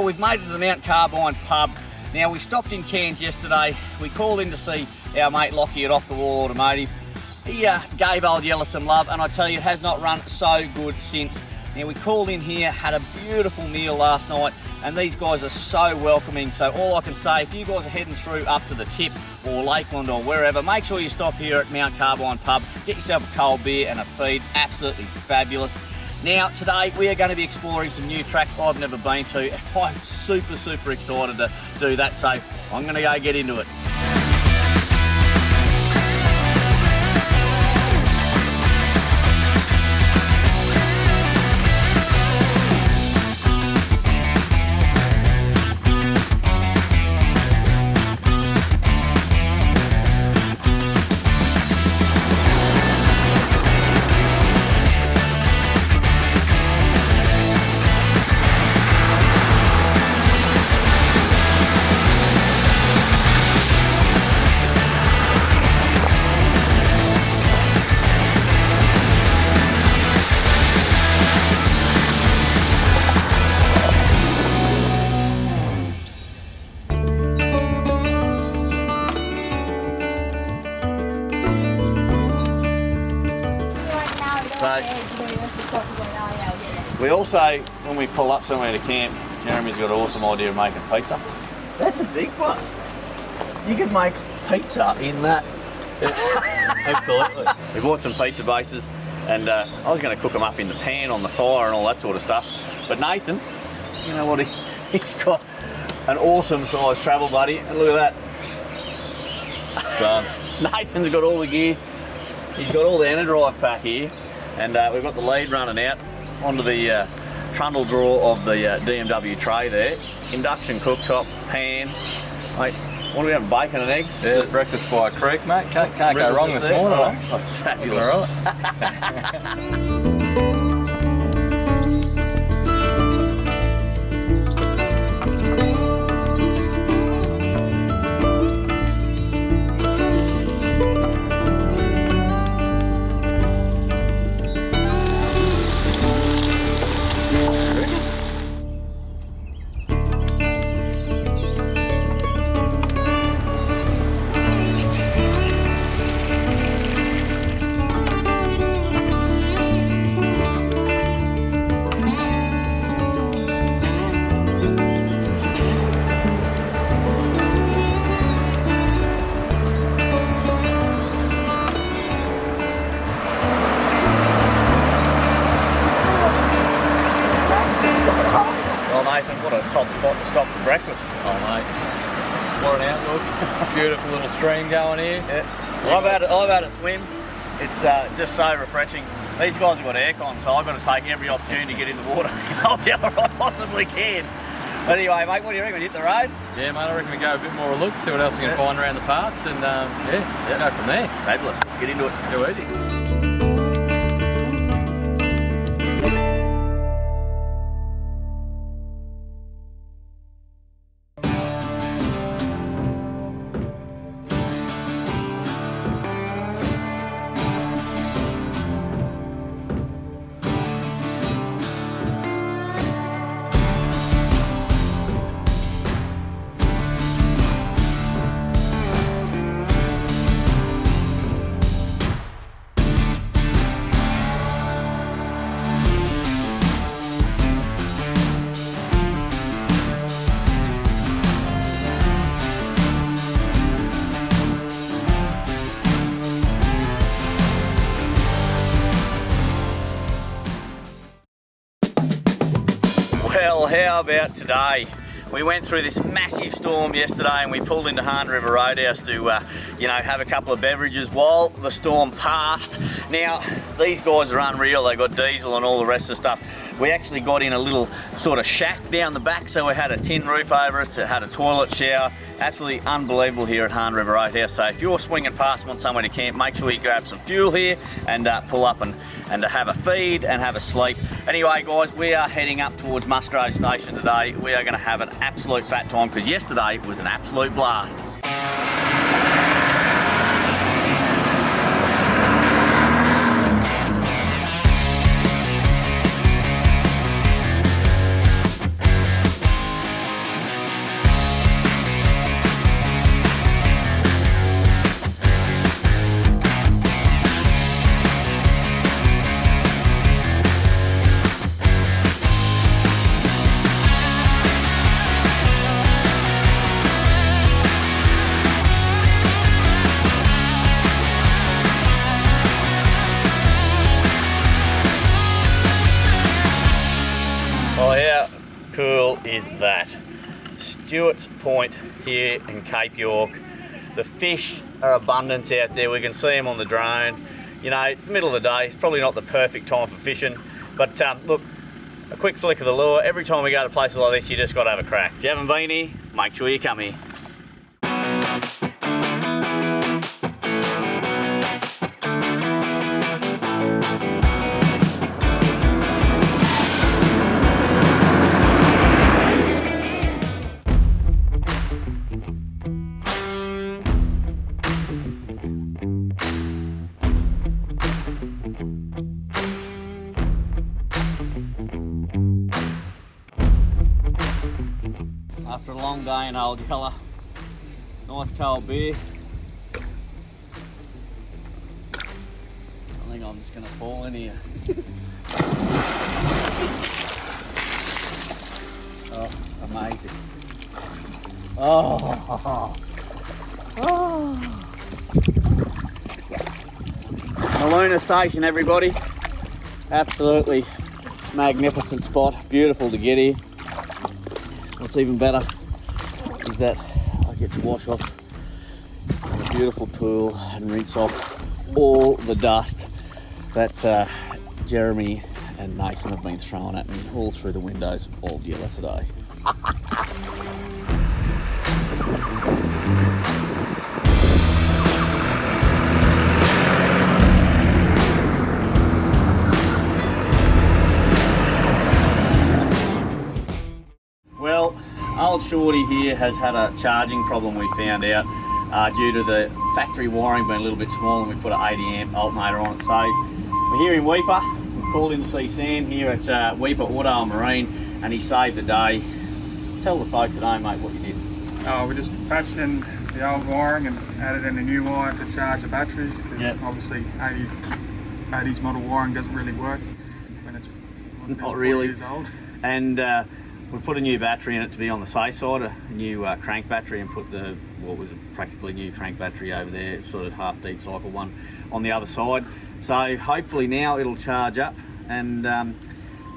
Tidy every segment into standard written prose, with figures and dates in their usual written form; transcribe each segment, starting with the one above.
we've made it to the 𝗕𝗢𝗙𝗏 pub. Now, we stopped in Cairns yesterday. We called in to see our mate Lockie at Off The Wall Automotive. He gave Old Yella some love, and I tell you, it has not run so good since. Now, we called in here, had a beautiful meal last night, and these guys are so welcoming. So all I can say, if you guys are heading through up to the Tip or Lakeland or wherever, make sure you stop here at 𝗕𝗢𝗙𝗏 pub, get yourself a cold beer and a feed. Absolutely fabulous. Now, today we are going to be exploring some new tracks I've never been to. I'm super excited to do that, so I'm going to go get into it. We also, when we pull up somewhere to camp, Jeremy's got an awesome idea of making pizza. That's a big one. You could make pizza in that. Absolutely. We bought some pizza bases, and I was going to cook them up in the pan on the fire and all that sort of stuff. But Nathan, you know what, he's got an awesome size travel buddy, and look at that. Nathan's got all the gear. He's got all the Endeavour pack here, and we've got the lead running out onto the trundle drawer of the DMW tray there. Induction cooktop, pan. Mate, what do we have, bacon and eggs? Yeah, breakfast by a creek, mate. Can't go wrong this morning. Oh, that's fabulous. All right. What a top spot to stop for breakfast. Oh mate, what an outlook. Beautiful little stream going here. Yeah. I've had a swim. It's just so refreshing. These guys have got aircon, so I've got to take every opportunity to get in the water. I'll get what I possibly can. But anyway, mate, what do you reckon? Hit the road? Yeah, mate, I reckon we go a bit more a look, see what else we can find around the parts, and go from there. Fabulous. Let's get into it. Too easy. Well, how about today? We went through this massive storm yesterday and we pulled into Hann River Roadhouse to, you know, have a couple of beverages while the storm passed. Now, these guys are unreal. They got diesel and all the rest of the stuff. We actually got in a little sort of shack down the back, so we had a tin roof over it, had a toilet, shower. Absolutely unbelievable here at Hann River Roadhouse. So if you're swinging past and want somewhere to camp, make sure you grab some fuel here and pull up and have a feed and have a sleep. Anyway, guys, we are heading up towards Musgrave Station today. We are going to have an absolute fat time because yesterday was an absolute blast. that. Stewart's Point here in Cape York. The fish are abundant out there. We can see them on the drone. You know, it's the middle of the day. It's probably not the perfect time for fishing, but look, a quick flick of the lure. Every time we go to places like this, you just got to have a crack. If you haven't been here, make sure you come here. After a long day in Old Yella, nice cold beer. I think I'm just going to fall in here. Oh, amazing. Oh. 𝗬𝗢𝗕𝗘𝗏 Station, everybody. Absolutely magnificent spot. Beautiful to get here. What's even better is that I get to wash off in a beautiful pool and rinse off all the dust that Jeremy and Nathan have been throwing at me all through the windows of Old Yella today. Well, old Shorty here has had a charging problem, we found out, due to the factory wiring being a little bit small, and we put an 80 amp alternator on it. So we're here in Weipa. We've called in to see Sam here at 𝗕𝗢𝗚𝗚𝗏𝗟, and he saved the day. Tell the folks at home, mate, what you did. Oh, we just patched in the old wiring and added in a new wire to charge the batteries, because obviously 80s model wiring doesn't really work when it's Not really. 4 years old. And we put a new battery in it to be on the safe side, a new crank battery, and put the, what was a practically new crank battery over there, sort of half deep cycle one on the other side. So hopefully now it'll charge up, and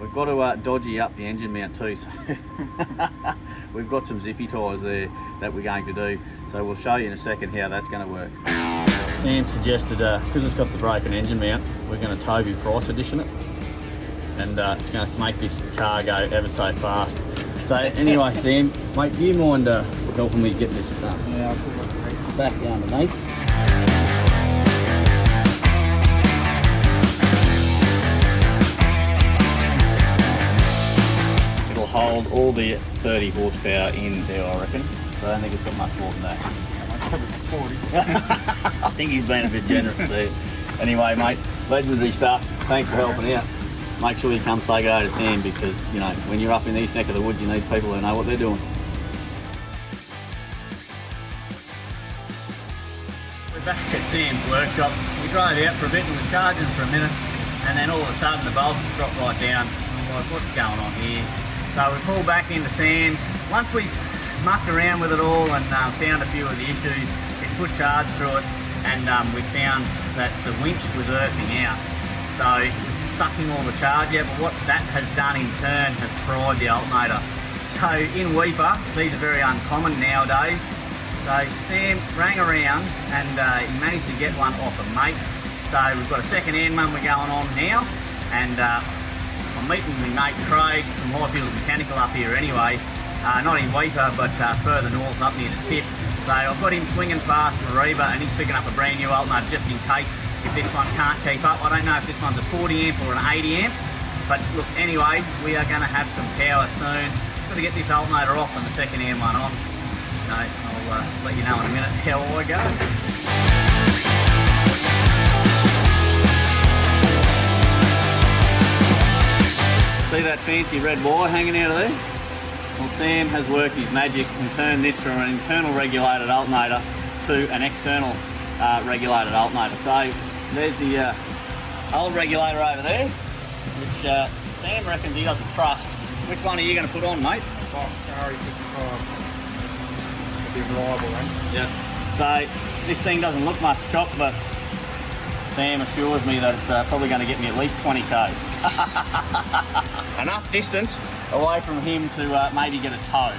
we've got to dodgy up the engine mount too. So we've got some zippy ties there that we're going to do. So we'll show you in a second how that's going to work. Sam suggested, because it's got the broken engine mount, we're going to 𝗕𝗢𝗨𝗟𝗏 edition it. And it's going to make this car go ever so fast. So anyway, Sam, mate, do you mind helping me get this Yeah, I'll put it back underneath? It'll hold all the 30 horsepower in there, I reckon. But I don't think it's got much more than that. probably 40. I think he's been a bit generous there. Anyway, mate, legendary stuff. Thanks for helping out. Make sure you come say go to Sam, because, you know, when you're up in these neck of the woods, you need people who know what they're doing. We're back at Sam's workshop. We drove out for a bit and was charging for a minute, and then all of a sudden the voltage dropped right down. I'm like, what's going on here? So we pulled back into Sam's. Once we mucked around with it all and found a few of the issues, we put charge through it, and we found that the winch was earthing out. So it was sucking all the charge out, but what that has done in turn has fried the alternator. So in Weipa, these are very uncommon nowadays. So Sam rang around and he managed to get one off a mate. So we've got a second-hand one we're going on now, and I'm meeting my mate Craig from Highfields Mechanical up here anyway. Not in Weipa, but further north up near the tip. So I've got him swinging past Mariba, and he's picking up a brand new alternator just in case if this one can't keep up. I don't know if this one's a 40 amp or an 80 amp, but look, anyway, we are going to have some power soon. Just got to get this alternator off and the second hand one on. I'll let you know in a minute how I go. See that fancy red wire hanging out of there? Well, Sam has worked his magic and turned this from an internal regulated alternator to an external regulated alternator. So there's the old regulator over there, which Sam reckons he doesn't trust. Which one are you going to put on, mate? Be reliable, eh? Yeah. So this thing doesn't look much chop, but Sam assures me that it's probably going to get me at least 20 k's. Enough distance away from him to maybe get a tow.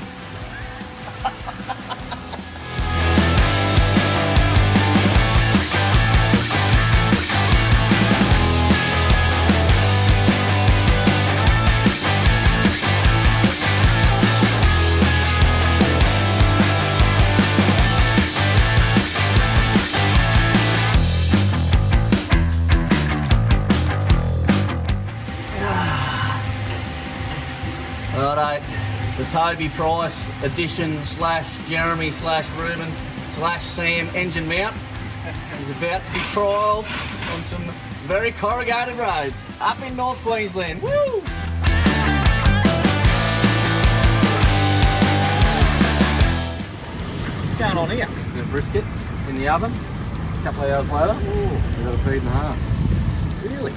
Righto, the 𝗕𝗢𝗨𝗟𝗚𝗚 edition slash Jeremy slash Reuben slash Sam engine mount is about to be trialled on some very corrugated roads up in North Queensland. Woo! What's going on here? A bit of brisket in the oven. A couple of hours later, we've got a feed and a half. Really?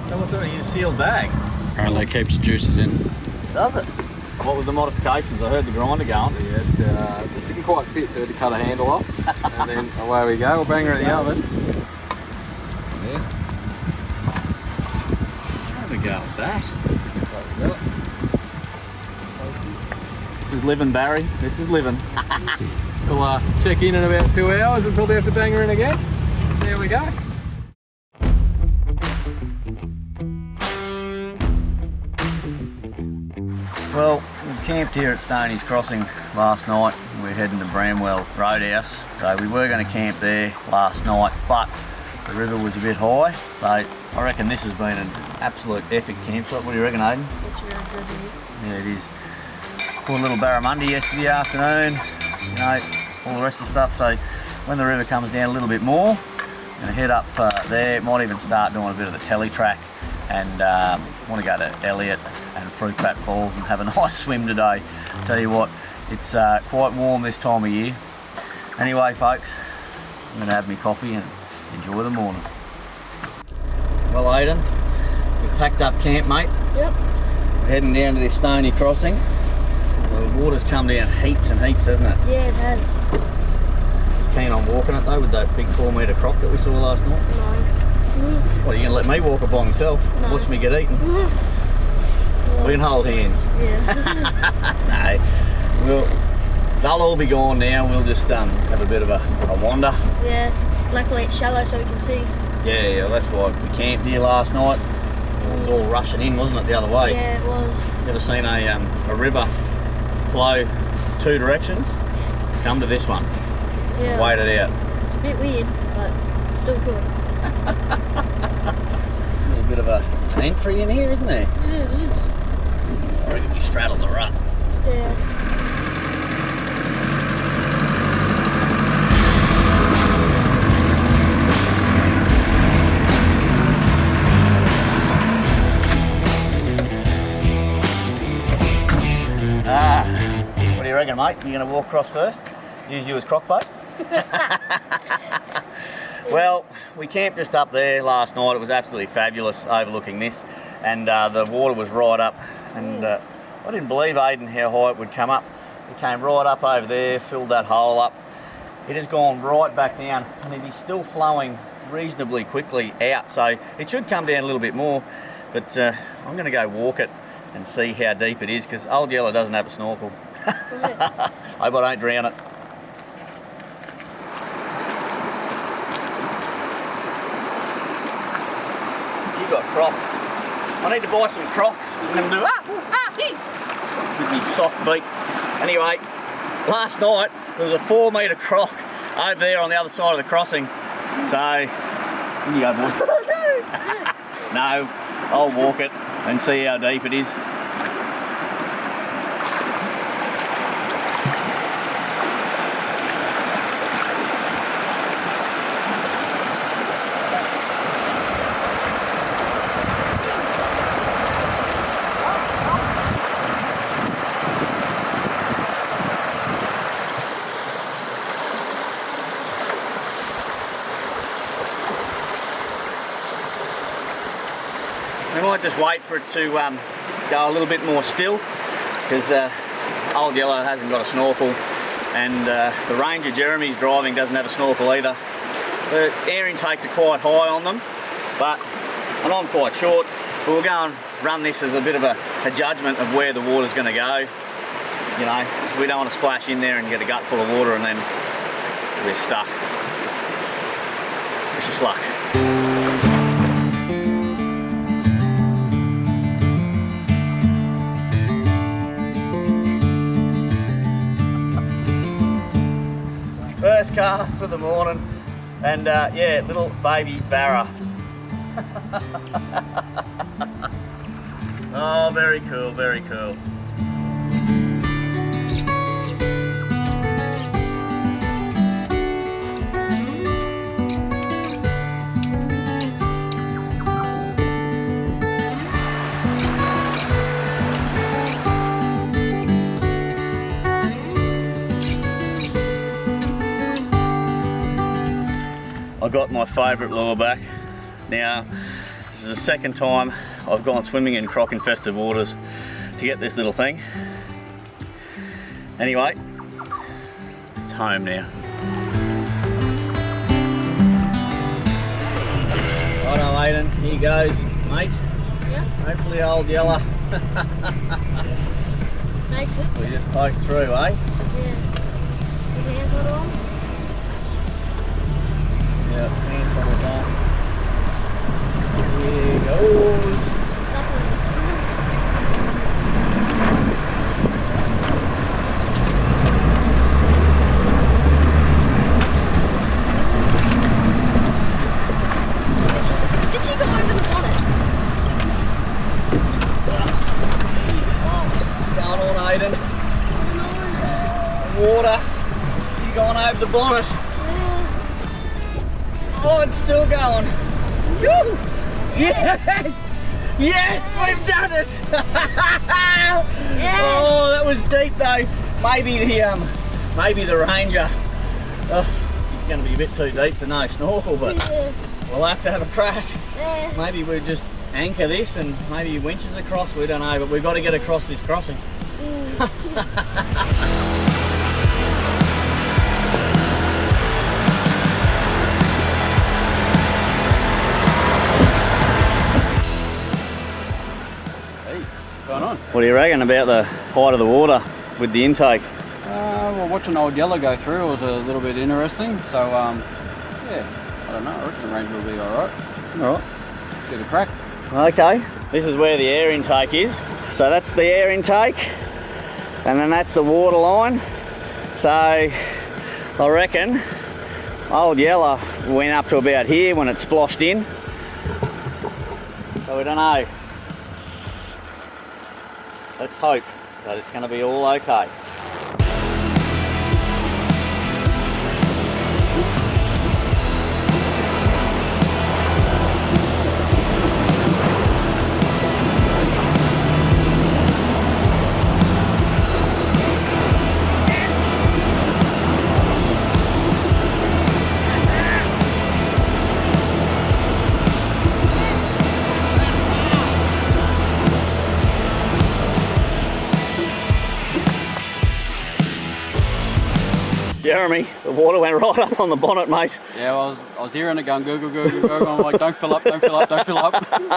So what's in a sealed bag? Apparently it keeps the juices in. Does it? What were the modifications? I heard the grinder going. Yeah, it didn't quite fit, so we had to cut a handle off. And then away we go. We'll bang her in the oven. Yeah. Have a go with that. This is living, Barry. This is living. We'll check in about 2 hours and probably have to bang her in again. There we go. Well, we camped here at Steiny's Crossing last night. We're heading to 𝗬𝗢𝗨𝗟𝗟𝗓 Roadhouse. So we were going to camp there last night, but the river was a bit high. So I reckon this has been an absolute epic campsite. What do you reckon, Aiden? It's really good here. Yeah, it is. Caught a little barramundi yesterday afternoon, you know, all the rest of the stuff. So when the river comes down a little bit more, I'm going to head up there. Might even start doing a bit of the telly track, and want to go to 𝗕𝗢𝗚𝗘𝗗 and 𝗕𝗢𝗚𝗟𝗡 Falls and have a nice swim today. Tell you what, it's quite warm this time of year. Anyway, folks, I'm going to have my coffee and enjoy the morning. Well, Aiden, we've packed up camp, mate. Yep. We're heading down to this Stony crossing. The water's come down heaps and heaps, hasn't it? Yeah, it has. Keen on walking it though with that big 4-metre croc that we saw last night? No. What, are you going to let me walk it by myself? No. Watch me get eaten? We can hold hands. Yes. No, they'll all be gone now. We'll just have a bit of a wander. Yeah. Luckily it's shallow so we can see. Yeah, that's why we camped here last night. It was all rushing in, wasn't it, the other way? Yeah, it was. You ever seen a river flow 2 directions? Come to this one. Yeah. Wait it out. It's a bit weird, but still cool. A little bit of an entry in here, isn't there? Yeah, it is. I reckon we straddled the rut. Yeah. What do you reckon, mate? You going to walk across first? Use you as crock bait? Well, we camped just up there last night. It was absolutely fabulous overlooking this, and the water was right up, and I didn't believe, Aiden, how high it would come up. It came right up over there, filled that hole up. It has gone right back down, and it is still flowing reasonably quickly out, so it should come down a little bit more, but I'm going to go walk it and see how deep it is, because Old Yella doesn't have a snorkel. Yeah. Hope I don't drown it. You got Crocs. I need to buy some Crocs and then do with me soft feet. Anyway, last night there was a 4-metre croc over there on the other side of the crossing. So, here you go, boy. No, I'll walk it and see how deep it is. We might just wait for it to go a little bit more still, because Old Yella hasn't got a snorkel, and the Ranger Jeremy's driving doesn't have a snorkel either. The air intakes are quite high on them, and I'm quite short. But we'll go and run this as a bit of a judgment of where the water's going to go. You know, we don't want to splash in there and get a gut full of water and then we're stuck. Wish us luck. First cast for the morning, and yeah, little baby barra. Oh, very cool, very cool. I got my favourite lure back. Now, this is the second time I've gone swimming in croc infested waters to get this little thing. Anyway, it's home now. Righto, Aiden, here goes, mate. Yeah. Hopefully Old Yella. Makes it. We just poked through, eh? Yeah. Put the hand photo on. Yeah, hand photo's on. Here goes. Did she go over the bonnet? What's going on, Aiden? Water. You going over the bonnet? Oh, it's still going. Woo! Yes! Yes, we've done it! Yes. Oh, that was deep though. Maybe the Ranger. Oh, he's going to be a bit too deep for no snorkel, but Yeah. we'll have to have a crack. Yeah. Maybe we'll just anchor this and maybe winches across. We don't know, but we've got to get across this crossing. Going on? What do you reckon about the height of the water with the intake? Well, watching Old Yella go through was a little bit interesting. So, yeah, I don't know. I reckon the range will be all right. All right. Give it a crack. Okay, this is where the air intake is. So that's the air intake, and then that's the water line. So I reckon Old Yella went up to about here when it splashed in. So we don't know. Let's hope that it's going to be all okay. Jeremy, the water went right up on the bonnet, mate. Yeah, I was hearing it going gurgle, gurgle, gurgle. I'm like, don't fill up, don't fill up, don't fill up.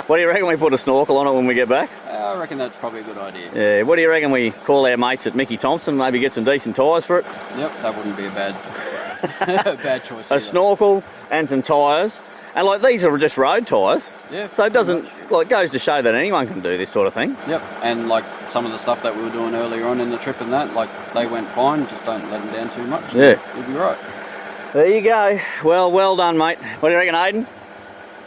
What do you reckon we put a snorkel on it when we get back? I reckon that's probably a good idea. Yeah, what do you reckon we call our mates at 𝗕𝗢𝗕𝗘, maybe get some decent tyres for it? Yep, that wouldn't be a bad choice. A either. snorkel and some tyres. And like these are just road tyres. Yeah. So it doesn't, like, goes to show that anyone can do this sort of thing. Yep, and like some of the stuff that we were doing earlier on in the trip and that, like they went fine, just don't let them down too much. Yeah. You'll be right. There you go. Well done, mate. What do you reckon, Aiden?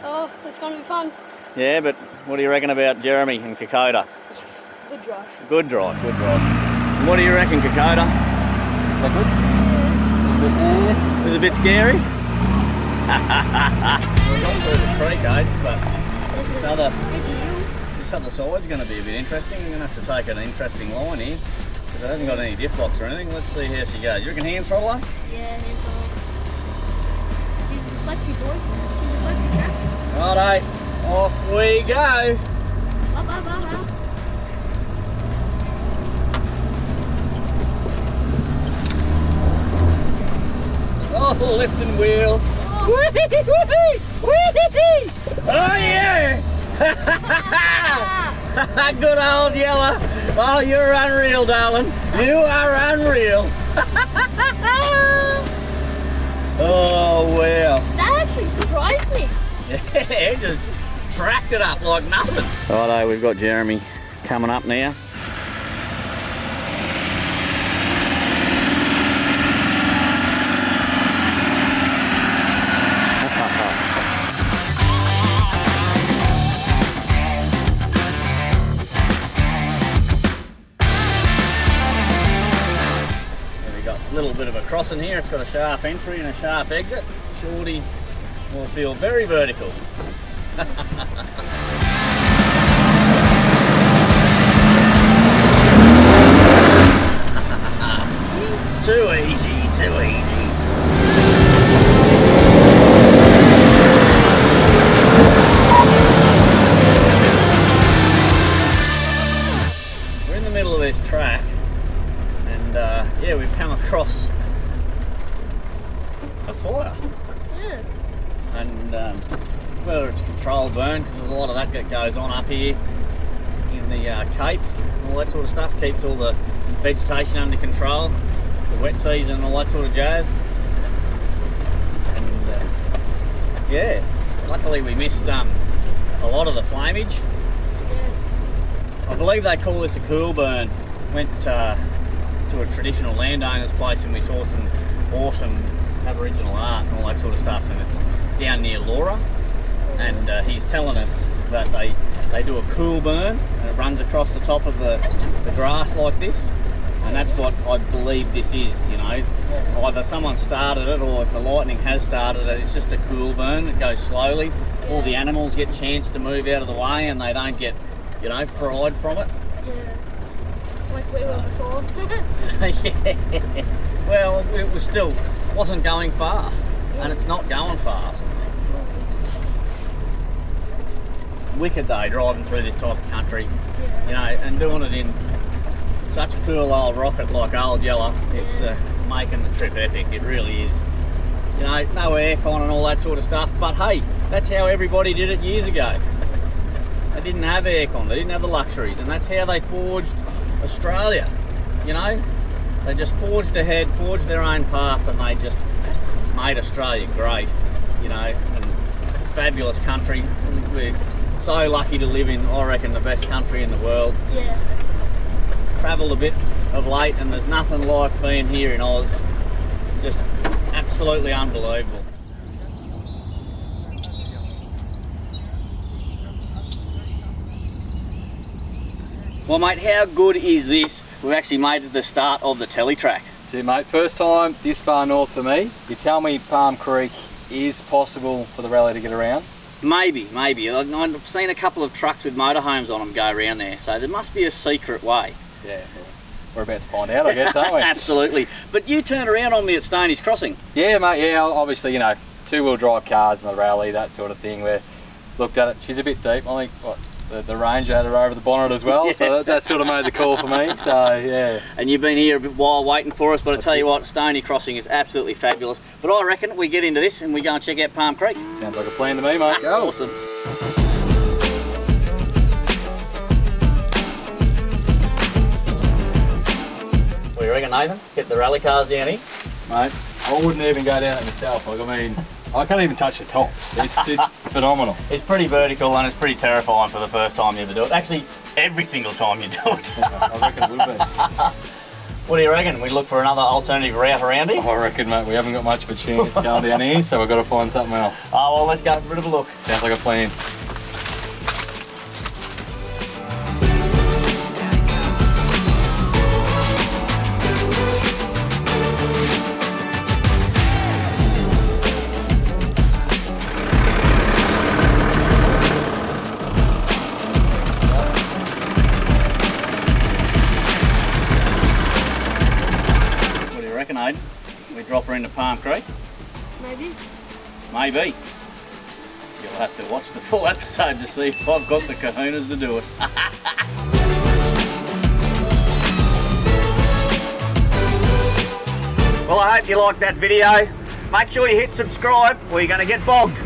Oh, it's going to be fun. Yeah, but what do you reckon about Jeremy and 𝗕𝗘𝗘? Good drive. Good drive, good drive. And what do you reckon, 𝗕𝗘𝗘? Is that good? Is it a bit scary? We got through the creek, but There's this a other, sketchy hill. this other side's going to be a bit interesting. We're going to have to take an interesting line here because it hasn't got any diff locks or anything. Let's see how she goes. You reckon hand throttle her? Yeah, hand throttle. She's a flexi boy. She's a flexi track. Righto, off we go. Up, up, up, up. Oh, lifting wheels. Oh yeah! Good old Yella. Oh, you're unreal, darling. You are unreal. Oh wow. That actually surprised me. Yeah, just tracked it up like nothing. Righto, we've got Jeremy coming up now. A little bit of a crossing here. It's got a sharp entry and a sharp exit. Shorty will feel very vertical. Too easy, too easy. We're in the middle of this track. Yeah, we've come across a fire. Yeah. And whether it's a controlled burn, because there's a lot of that goes on up here in the Cape, and all that sort of stuff, keeps all the vegetation under control, the wet season and all that sort of jazz. And yeah, luckily we missed a lot of the flamage. Yes. I believe they call this a cool burn. Went to a traditional landowner's place and we saw some awesome Aboriginal art and all that sort of stuff, and it's down near 𝗬𝗓𝗨𝗟𝗟, and he's telling us that they do a cool burn and it runs across the top of the grass like this, and that's what I believe this is, you know. Either someone started it or if the lightning has started it, it's just a cool burn that goes slowly. All the animals get a chance to move out of the way and they don't get, you know, fried from it. Yeah. Like we were before. Yeah. Well, it was still wasn't going fast, and it's not going fast. Wicked though, driving through this type of country, you know, and doing it in such a cool old rocket like Old Yella. It's making the trip epic. It really is. You know, no aircon and all that sort of stuff. But hey, that's how everybody did it years ago. They didn't have aircon. They didn't have the luxuries, and that's how they forged Australia, you know. They just forged ahead, forged their own path, and they just made Australia great, you know. And it's a fabulous country. We're so lucky to live in, I reckon, the best country in the world. Yeah. Travelled a bit of late, and there's nothing like being here in Oz. Just absolutely unbelievable. Well mate, how good is this? We've actually made it to the start of the telly track. That's it, mate. First time this far north for me. You tell me Palm Creek is possible for the rally to get around? Maybe. I've seen a couple of trucks with motorhomes on them go around there, so there must be a secret way. Yeah, we're about to find out, I guess, aren't we? Absolutely. But you turned around on me at Steiny's Crossing. Yeah, mate, yeah, obviously, you know, two-wheel drive cars in the rally, that sort of thing. We looked at it, she's a bit deep. I think, what, the Ranger had her over the bonnet as well, yes. So that sort of made the call for me, so yeah. And you've been here a bit while waiting for us, but I tell you what, Steiny Crossing is absolutely fabulous. But I reckon we get into this and we go and check out Palm Creek. Sounds like a plan to me, mate. Go. Awesome. What do you reckon, Nathan? Get the rally cars down here? Mate, I wouldn't even go down it myself. Like, I mean, I can't even touch the top. It's phenomenal. It's pretty vertical and it's pretty terrifying for the first time you ever do it. Actually, every single time you do it. I reckon it would be. What do you reckon? We look for another alternative route around here? I reckon, mate, we haven't got much of a chance going down here, so we've got to find something else. Oh, well, let's go for a bit of a look. Sounds like a plan. We drop her into Palm Creek? Maybe. Maybe. You'll have to watch the full episode to see if I've got the kahunas to do it. Well, I hope you liked that video. make sure you hit subscribe or you're going to get bogged.